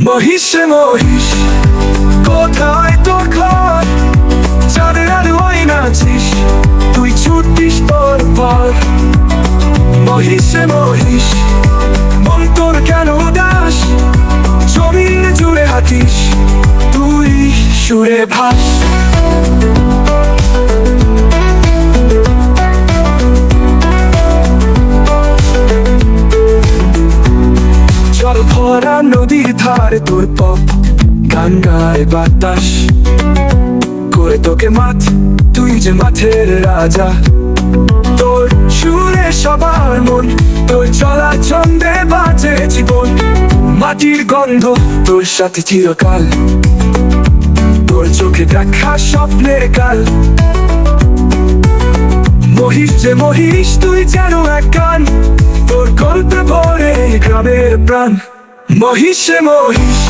মহিষে মহিষ, কোথায় তোর ঘর? চাঁদের আলোয় নাচিস, তুই ছুটিস পর পর। মহিষে মহিষ, মন তোর কেন উদাস? জমিন জুড়ে হাঁটিস, তুই সুরে ভাস। জল ভরা নদীর ধারে তোর পপ, গান গায় বাতাস করে তোকে মাঠ, তুই যে মাঠের রাজা। তোর সুরে সবার মন, তোর চলা ছন্দে বাজে জীবন। মাটির গন্ধ তোর সাথে চিরকাল, তোর চোখে দেখা স্বপ্নের কাল। মহিষ যে মহিষ, তুই যেন এক গান, তোর গল্পে ভরে গ্রামের প্রাণ। মহিষে মহিষ,